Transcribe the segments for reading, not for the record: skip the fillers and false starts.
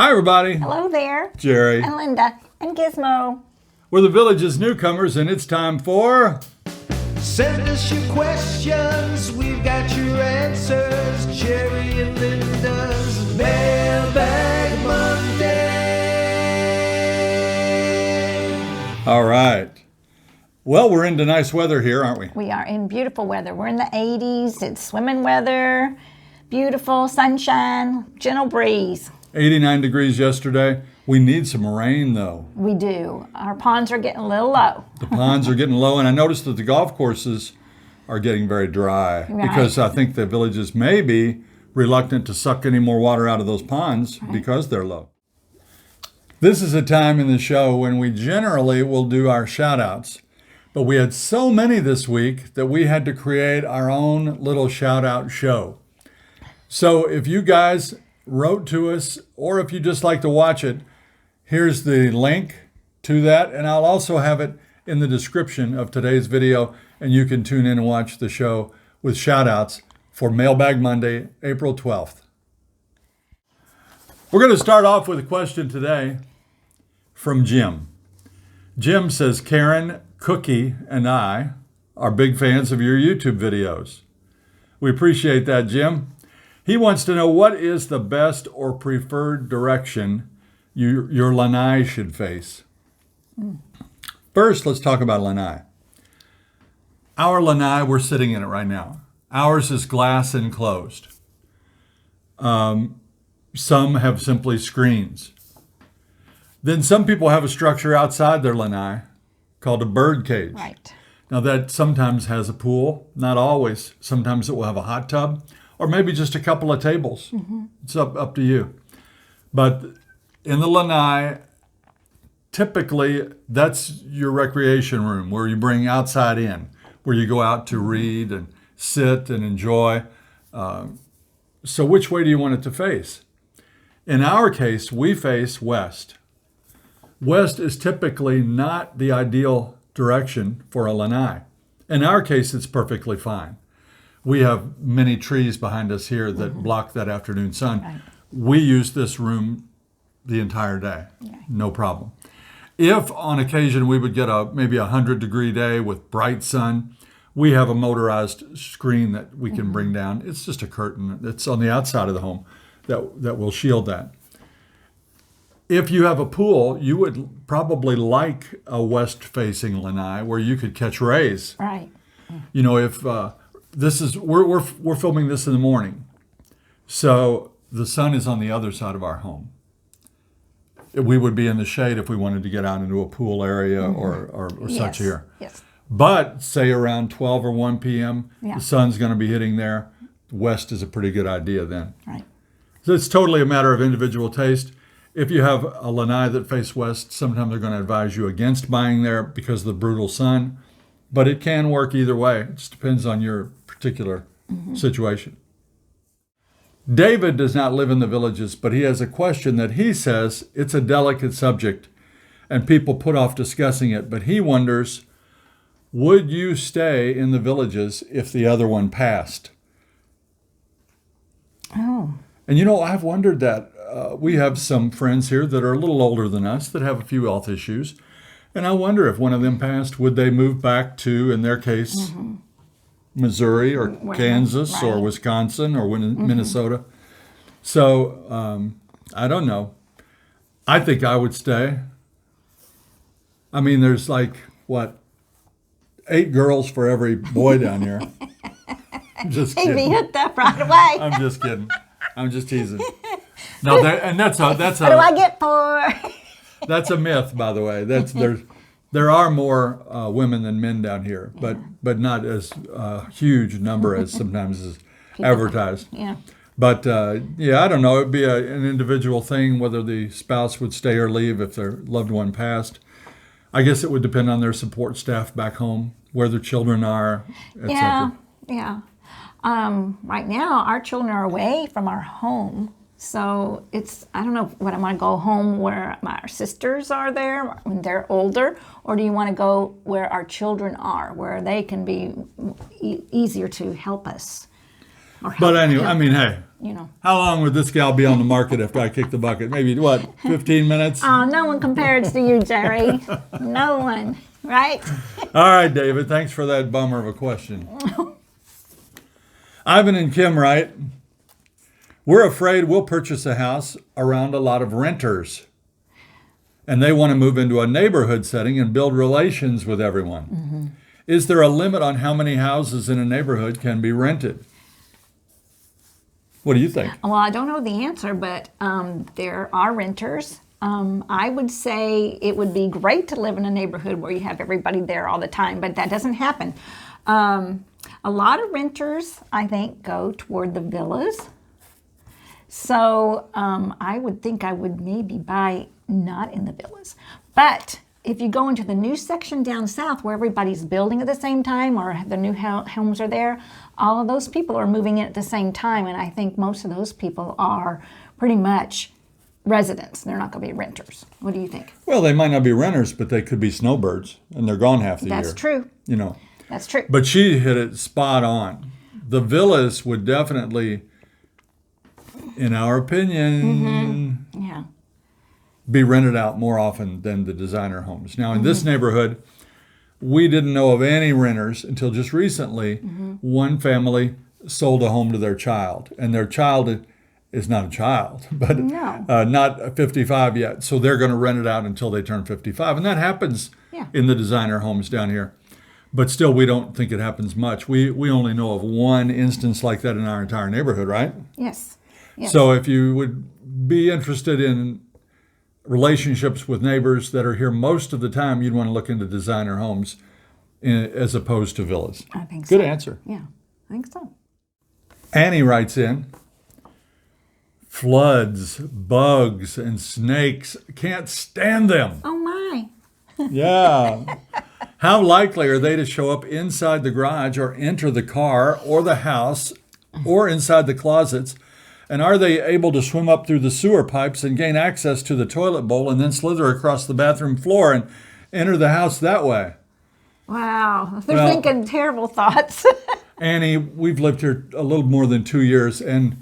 Hi, everybody. Hello there. Jerry. And Linda. And Gizmo. We're the Village's Newcomers, and it's time for... Send us your questions, we've got your answers. Jerry and Linda's Mailbag Monday. All right. Well, we're into nice weather here, aren't we? We are in beautiful weather. We're in the 80s. It's swimming weather. Beautiful sunshine, gentle breeze. 89 degrees yesterday. We need some rain, though. We do. Our ponds are getting a little low. The ponds are getting low, and I noticed that the golf courses are getting very dry because I think the villages may be reluctant to suck any more water out of those ponds because they're low. This is a time in the show when we generally will do our shout-outs, but we had so many this week that we had to create our own little shout-out show. So if you guys wrote to us, or if you just like to watch it, here's the link to that, and I'll also have it in the description of today's video, and you can tune in and watch the show with shout-outs for Mailbag Monday, April 12th. We're going to start off with a question today from Jim. Jim says, Karen, Cookie, and I are big fans of your YouTube videos. We appreciate that, Jim. He wants to know, what is the best or preferred direction your lanai should face? First, let's talk about lanai. Our lanai, we're sitting in it right now. Ours is glass enclosed. Some have simply screens. Then some people have a structure outside their lanai called a bird cage. Right. Now that sometimes has a pool, not always. Sometimes it will have a hot tub, or maybe just a couple of tables. It's up to you. But in the lanai, typically that's your recreation room where you bring outside in, where you go out to read and sit and enjoy. So which way do you want it to face? In our case, we face west. West is typically not the ideal direction for a lanai. In our case, it's perfectly fine. We have many trees behind us here that block that afternoon sun. Right. We use this room the entire day, no problem. If on occasion we would get maybe a 100-degree day with bright sun, we have a motorized screen that we can bring down. It's just a curtain that's on the outside of the home that will shield that. If you have a pool, you would probably like a west-facing lanai where you could catch rays. Right. You know, if we're filming this in the morning, so the sun is on the other side of our home. We would be in the shade if we wanted to get out into a pool area or such here. Yes. But say around 12 or 1 p.m., the sun's going to be hitting there. West is a pretty good idea then. Right. So it's totally a matter of individual taste. If you have a lanai that face west, sometimes they're going to advise you against buying there because of the brutal sun. But it can work either way. It just depends on your particular situation. David does not live in the villages, but he has a question that he says it's a delicate subject and people put off discussing it. But he wonders, would you stay in the villages if the other one passed? Oh. And you know, I've wondered that. We have some friends here that are a little older than us that have a few health issues. And I wonder if one of them passed, would they move back to, in their case, Missouri or Kansas or Wisconsin or Minnesota? So I don't know. I think I would stay. I mean, there's like, 8 girls for every boy down here. I'm just He'd be kidding. hooked up right away. I'm just kidding. I'm just teasing. No, that's What do I get for? That's a myth, by the way. There are more women than men down here, but not as huge number as sometimes is advertised. Yeah. But I don't know. It'd be an individual thing whether the spouse would stay or leave if their loved one passed. I guess it would depend on their support staff back home, where their children are, etc. Yeah. Right now, our children are away from our home. So I don't know what I want to go home where my sisters are there when they're older, or do you want to go where our children are, where they can be easier to help us? Or But help, anyway, I mean, hey, you know. how long would this gal be on the market after I kick the bucket? Maybe, what, 15 minutes? Oh, no one compares to you, Jerry. No one, right? All right, David, thanks for that bummer of a question. Ivan and Kim write, we're afraid we'll purchase a house around a lot of renters. And they want to move into a neighborhood setting and build relations with everyone. Mm-hmm. Is there a limit on how many houses in a neighborhood can be rented? What do you think? Well, I don't know the answer, but there are renters. I would say it would be great to live in a neighborhood where you have everybody there all the time, but that doesn't happen. A lot of renters, I think, go toward the villas. So I would think I would maybe buy not in the villas. But if you go into the new section down south where everybody's building at the same time or the new homes are there, all of those people are moving in at the same time. And I think most of those people are pretty much residents. They're not going to be renters. What do you think? Well, they might not be renters, but they could be snowbirds, and they're gone half the year. That's true. You know. That's true. But she hit it spot on. The villas would definitely, in our opinion, Yeah. be rented out more often than the designer homes. Now, in this neighborhood, we didn't know of any renters until just recently. One family sold a home to their child, and their child is not a child, but No. not 55 yet. So they're going to rent it out until they turn 55. And that happens Yeah. in the designer homes down here. But still, we don't think it happens much. We only know of one instance like that in our entire neighborhood, right? Yes. Yes. So if you would be interested in relationships with neighbors that are here most of the time, you'd want to look into designer homes as opposed to villas. I think so. Good answer. Yeah, I think so. Annie writes in, floods, bugs, and snakes, can't stand them. Oh, my. Yeah. How likely are they to show up inside the garage or enter the car or the house or inside the closets? And are they able to swim up through the sewer pipes and gain access to the toilet bowl and then slither across the bathroom floor and enter the house that way? Wow. They're Well- thinking terrible thoughts. Annie, we've lived here a little more than 2 years, and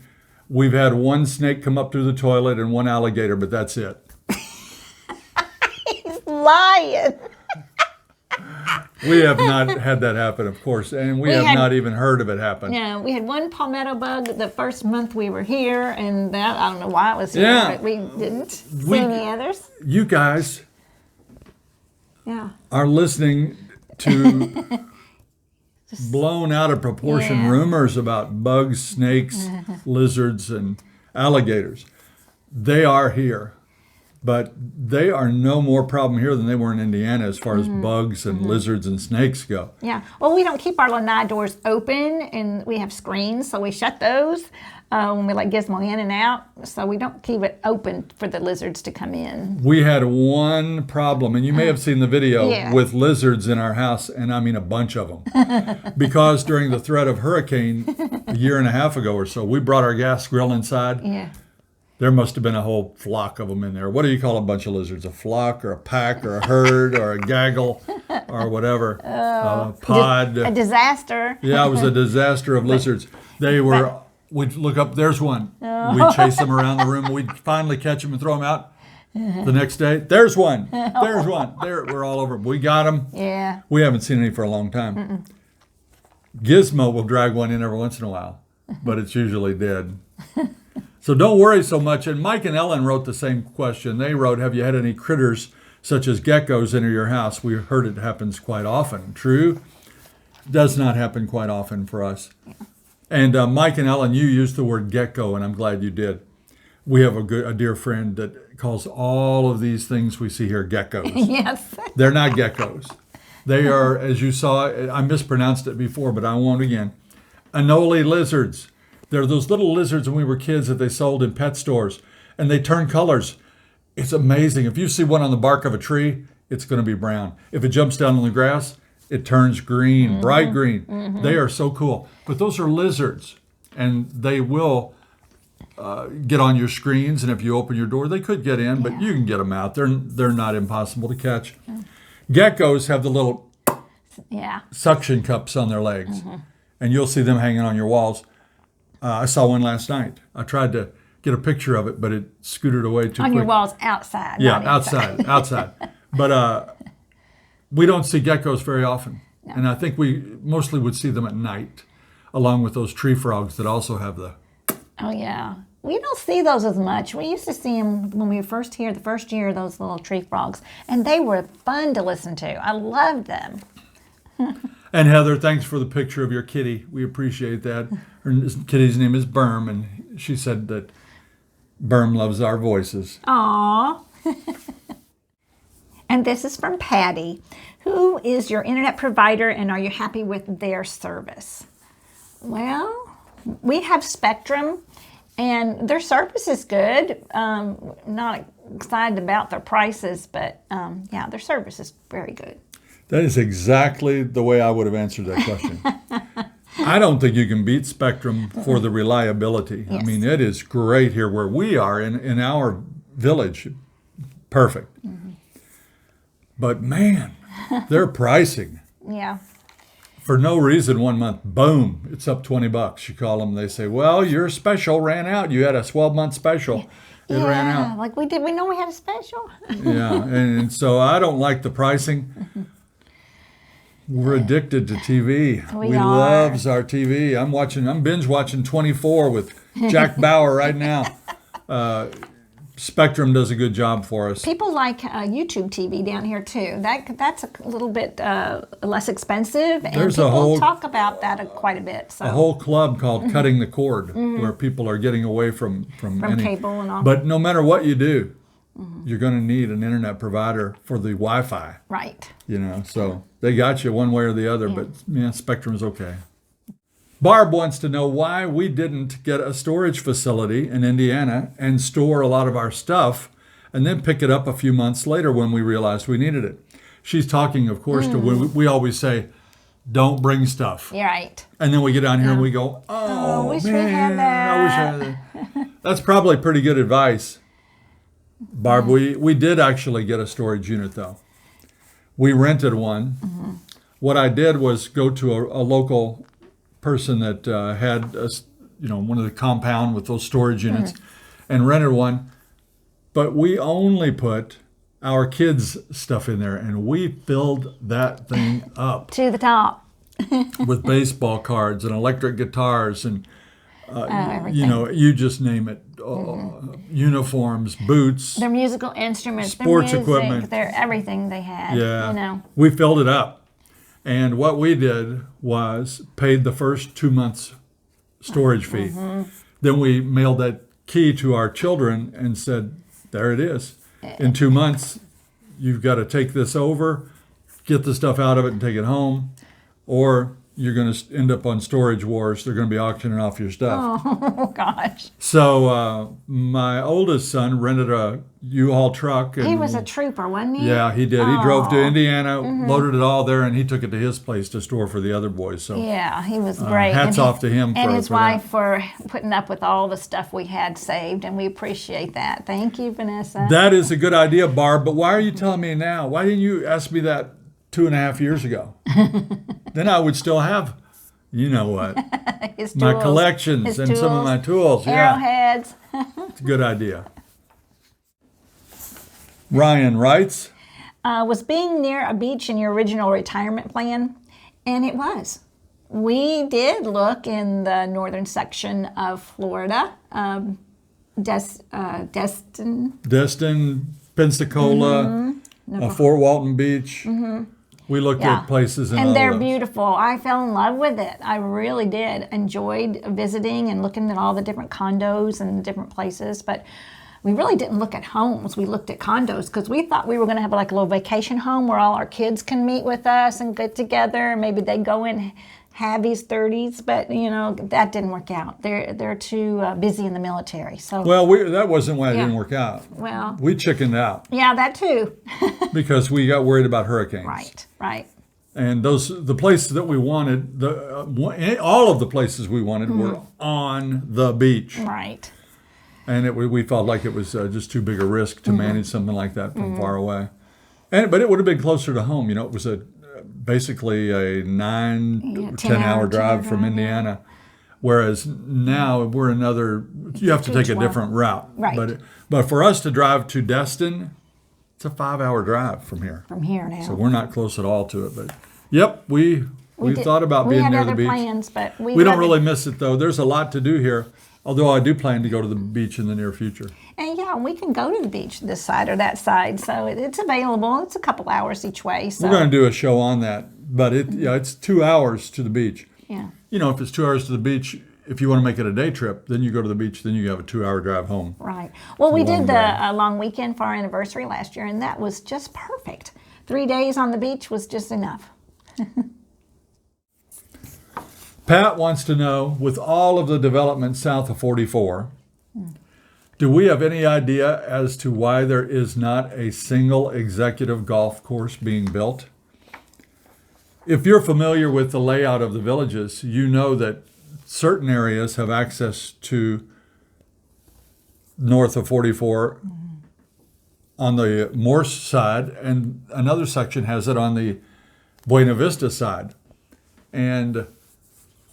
we've had one snake come up through the toilet and one alligator, but that's it. He's lying. We have not had that happen, of course, and we have had- not even heard of it happen. Yeah, we had one palmetto bug the first month we were here, and that, I don't know why it was here, Yeah. but we didn't see We- any others. You guys Yeah. are listening to blown out of proportion Yeah. rumors about bugs, snakes, lizards, and alligators. They are here, but they are no more problem here than they were in Indiana as far as bugs and lizards and snakes go. Yeah. Well, we don't keep our lanai doors open, and we have screens, so we shut those when we let Gizmo in and out. So we don't keep it open for the lizards to come in. We had one problem, and you may have seen the video Yeah. with lizards in our house, and I mean a bunch of them. Because during the threat of hurricane a year and a half ago or so, we brought our gas grill inside. Yeah. There must have been a whole flock of them in there. What do you call a bunch of lizards? A flock or a pack or a herd or a gaggle or whatever? A pod. A disaster. Yeah, it was a disaster of lizards. They were, we'd look up, there's one. We'd chase them around the room. We'd finally catch them and throw them out. The next day, there's one. There's one. There, we're all over. We got them. Yeah. We haven't seen any for a long time. Gizmo will drag one in every once in a while, but it's usually dead. So don't worry so much. And Mike and Ellen wrote the same question. They wrote, have you had any critters such as geckos enter your house? We heard it happens quite often. True? Does not happen quite often for us. And Mike and Ellen, you used the word gecko, and I'm glad you did. We have a dear friend that calls all of these things we see here geckos. Yes. They're not geckos. They are, as you saw, I mispronounced it before, but I won't again. Anole lizards. They're those little lizards when we were kids that they sold in pet stores, and they turn colors. It's amazing. If you see one on the bark of a tree, it's going to be brown. If it jumps down on the grass, it turns green, bright green. They are so cool. But those are lizards, and they will get on your screens, and if you open your door, they could get in, but you can get them out. They're not impossible to catch. Geckos have the little Yeah. suction cups on their legs, and you'll see them hanging on your walls. I saw one last night. I tried to get a picture of it, but it scooted away too quick. On your walls outside. Yeah, not inside. outside. But we don't see geckos very often. No. And I think we mostly would see them at night, along with those tree frogs that also have the... Oh, yeah. We don't see those as much. We used to see them when we were first here, the first year, those little tree frogs. And they were fun to listen to. I loved them. And Heather, thanks for the picture of your kitty. We appreciate that. Her kitty's name is Berm, and she said that Berm loves our voices. Aww. And this is from Patty. Who is your internet provider, and are you happy with their service? Well, we have Spectrum, and their service is good. Not excited about their prices, but yeah, their service is very good. That is exactly the way I would have answered that question. I don't think you can beat Spectrum for the reliability. Yes. I mean, it is great here where we are in our village. Perfect. Mm-hmm. But man, their pricing. Yeah. For no reason, 1 month, boom, it's up $20. You call them, they say, well, your special ran out. You had a 12-month special. It ran out. Like we did. We know we had a special. Yeah, and so I don't like the pricing. We're addicted to TV. We loves our TV. I'm binge watching 24 with Jack Bauer right now. Spectrum does a good job for us. People like YouTube TV down here too. That's a little bit less expensive, and people talk about that quite a bit. So. A whole club called Cutting the Cord, where people are getting away from any cable and all. But no matter what you do, you're going to need an internet provider for the Wi-Fi. Right. You know, so they got you one way or the other, but yeah, Spectrum's okay. Barb wants to know why we didn't get a storage facility in Indiana and store a lot of our stuff and then pick it up a few months later when we realized we needed it. She's talking, of course, to when we always say, don't bring stuff. You're right. And then we get down here and we go, wish we had that. I wish I had that. That's probably pretty good advice. Barb, we did actually get a storage unit, though. We rented one. Mm-hmm. What I did was go to a local person that had one of the compound with those storage units and rented one. But we only put our kids' stuff in there, and we filled that thing up. To the top. With baseball cards and electric guitars and, everything. You just name it. Uniforms, boots. Their musical instruments, sports their music, equipment. their everything they had. Yeah. We filled it up. And what we did was paid the first 2 months storage fee. Mm-hmm. Then we mailed that key to our children and said, there it is. In 2 months, you've got to take this over, get the stuff out of it and take it home, or you're going to end up on Storage Wars. They're going to be auctioning off your stuff. Oh, gosh. So my oldest son rented a U-Haul truck. And he was a trooper, wasn't he? Yeah, he did. He drove to Indiana, loaded it all there, and he took it to his place to store for the other boys. So yeah, he was great. Hats off to him and his wife for putting up with all the stuff we had saved, and we appreciate that. Thank you, Vanessa. That is a good idea, Barb, but why are you telling me now? Why didn't you ask me that 2.5 years ago? Then I would still have, you know what, my collections and some of my tools. Arrowheads. It's a good idea. Ryan writes, was being near a beach in your original retirement plan? And it was. We did look in the northern section of Florida, Destin, Pensacola, Fort Walton Beach. Mm-hmm. We looked at places in all and they're those. Beautiful. I fell in love with it. I really did. Enjoyed visiting and looking at all the different condos and different places. But we really didn't look at homes. We looked at condos because we thought we were going to have like a little vacation home where all our kids can meet with us and get together. Maybe they go in Havies 30s, but that didn't work out. They're too busy in the military. So that wasn't why it didn't work out. Well, we chickened out. Yeah, that too. Because we got worried about hurricanes. Right. And the places that we wanted, all of the places we wanted were on the beach. Right. And we felt like it was just too big a risk to manage something like that from far away. But it would have been closer to home. It was basically a 9 to 10 hour drive from Indiana. Whereas now we're you have to take a different route. Right. But for us to drive to Destin, it's a 5-hour drive from here. From here now. So we're not close at all to it. But yep, we thought about being near the beach. We had other plans, but we don't really miss it though. There's a lot to do here. Although I do plan to go to the beach in the near future. And yeah, we can go to the beach this side or that side. So it's available. It's a couple hours each way. So. We're going to do a show on that. But it's 2 hours to the beach. Yeah. If it's 2 hours to the beach, if you want to make it a day trip, then you go to the beach, then you have a 2-hour drive home. Right. Well, we did a long weekend for our anniversary last year, and that was just perfect. 3 days on the beach was just enough. Pat wants to know, with all of the development south of 44, do we have any idea as to why there is not a single executive golf course being built? If you're familiar with the layout of the villages, you know that certain areas have access to north of 44 on the Morse side, and another section has it on the Buena Vista side. And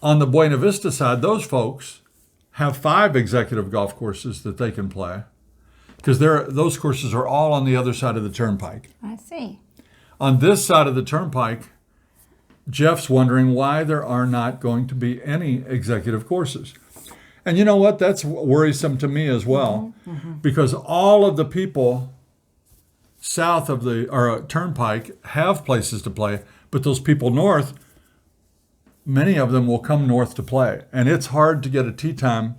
on the Buena Vista side, those folks have 5 executive golf courses that they can play because those courses are all on the other side of the turnpike. I see. On this side of the turnpike, Jeff's wondering why there are not going to be any executive courses. And you know what? That's worrisome to me as well, because all of the people south of the turnpike have places to play, but those people north, many of them will come north to play. And it's hard to get a tee time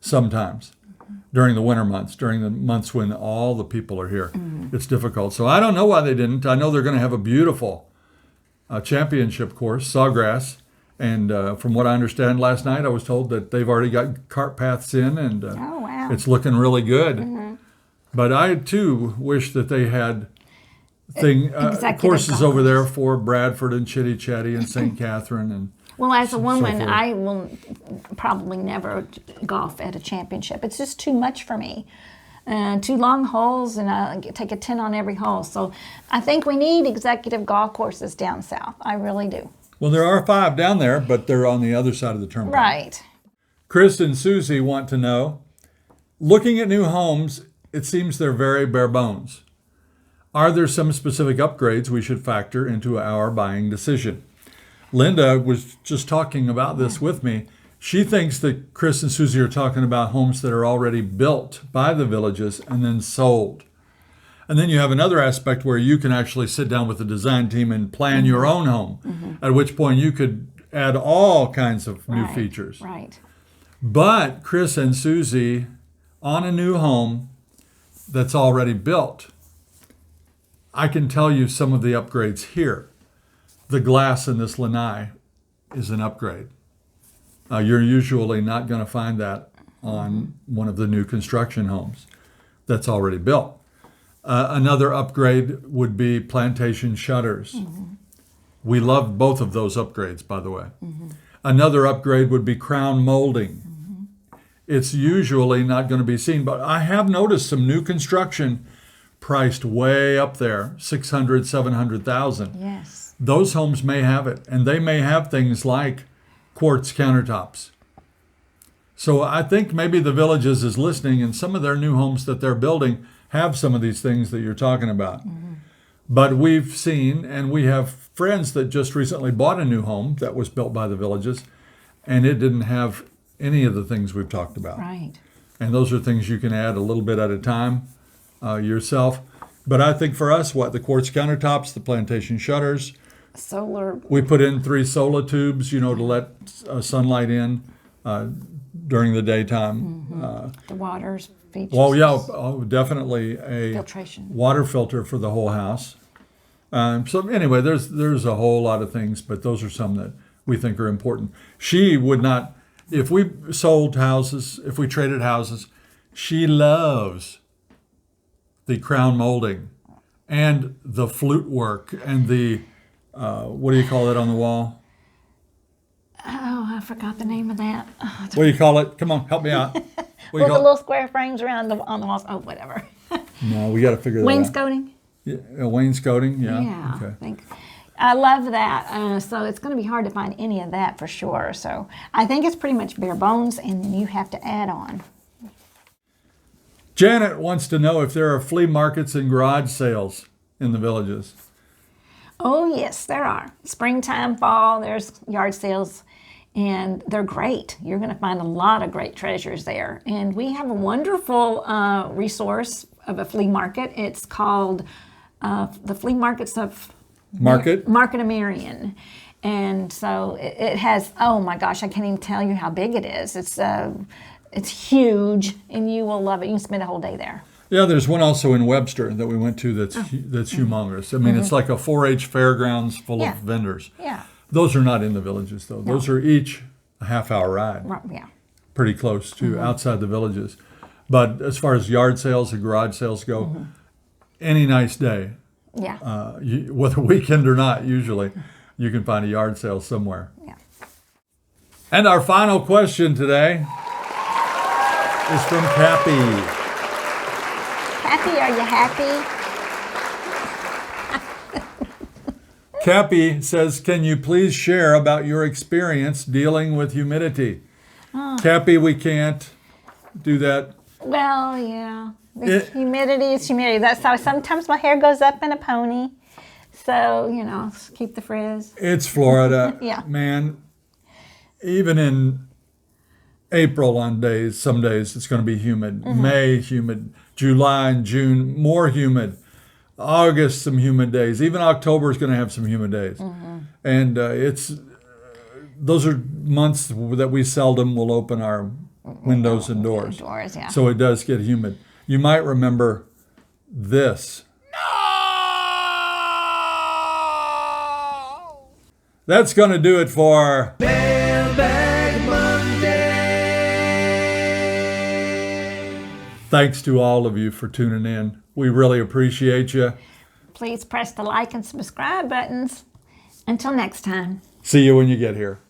sometimes during the winter months, during the months when all the people are here. It's difficult. So I don't know why they didn't. I know they're going to have a beautiful championship course, Sawgrass. And from what I understand last night, I was told that they've already got cart paths in, and it's looking really good. But I, too, wish that they had courses over there for Bradford and Chitty Chatty and St. Catherine. And well, as a woman, I will probably never golf at a championship. It's just too much for me. 2 long holes, and I take a 10 on every hole. So I think we need executive golf courses down south. I really do. Well, there are 5 down there, but they're on the other side of the turnpike. Right. Chris and Susie want to know, looking at new homes, it seems they're very bare bones. Are there some specific upgrades we should factor into our buying decision? Linda was just talking about this with me. She thinks that Chris and Susie are talking about homes that are already built by the villages and then sold. And then you have another aspect where you can actually sit down with the design team and plan your own home, at which point you could add all kinds of new features. Right. But Chris and Susie, on a new home that's already built, I can tell you some of the upgrades here. The glass in this Lanai is an upgrade. You're usually not going to find that on one of the new construction homes that's already built. Another upgrade would be plantation shutters. We love both of those upgrades, by the way. Another upgrade would be crown molding. It's usually not going to be seen, but I have noticed some new construction priced way up there, $600,000, $700,000. Yes. Those homes may have it, and they may have things like quartz countertops. So I think maybe the Villages is listening, and some of their new homes that they're building have some of these things that you're talking about. But we've seen, and we have friends that just recently bought a new home that was built by the Villages, and it didn't have any of the things we've talked about. Right. And those are things you can add a little bit at a time yourself. But I think for us, the quartz countertops, the plantation shutters. Solar. We put in 3 solar tubes, to let sunlight in during the daytime. The waters features. Well, yeah, definitely a Filtration. water filter for the whole house. So anyway, there's a whole lot of things, but those are some that we think are important. She would not, if we sold houses, if we traded houses, she loves the crown molding and the flute work and the, what do you call it on the wall? Oh, I forgot the name of that. What do you call it? Come on, help me out. What do you The call little square frames around on the walls. Oh, whatever. No, we got to figure that out. Wainscoting? Yeah, wainscoting, yeah. Yeah. Okay. I think. I love that. So it's going to be hard to find any of that for sure. So I think it's pretty much bare bones, and you have to add on. Janet wants to know if there are flea markets and garage sales in the villages. Oh, yes, there are. Springtime, fall, there's yard sales, and they're great. You're going to find a lot of great treasures there. And we have a wonderful resource of a flea market. It's called the Flea Markets of Market of Marion. And so it has, oh my gosh, I can't even tell you how big it is. It's huge, and you will love it. You can spend a whole day there. Yeah, there's one also in Webster that we went to that's humongous. I mean, it's like a 4-H fairgrounds full of vendors. Yeah. Those are not in the villages, though. Those are each a half-hour ride. Right, yeah. Pretty close to outside the villages. But as far as yard sales and garage sales go, any nice day, Yeah. whether weekend or not, usually, you can find a yard sale somewhere. Yeah. And our final question today is from Cappy. Happy, are you happy? Cappy says, can you please share about your experience dealing with humidity? Cappy, we can't do that. Well, yeah. Humidity is humidity. That's how sometimes my hair goes up in a pony. So, keep the frizz. It's Florida. Yeah. Man, even in April some days it's going to be humid. May, humid. July and June, more humid. August, some humid days. Even October is going to have some humid days. And those are months that we seldom will open our windows and doors. Yeah. So it does get humid. You might remember this. No! That's going to do it for Mailbag Monday. Thanks to all of you for tuning in. We really appreciate you. Please press the like and subscribe buttons. Until next time. See you when you get here.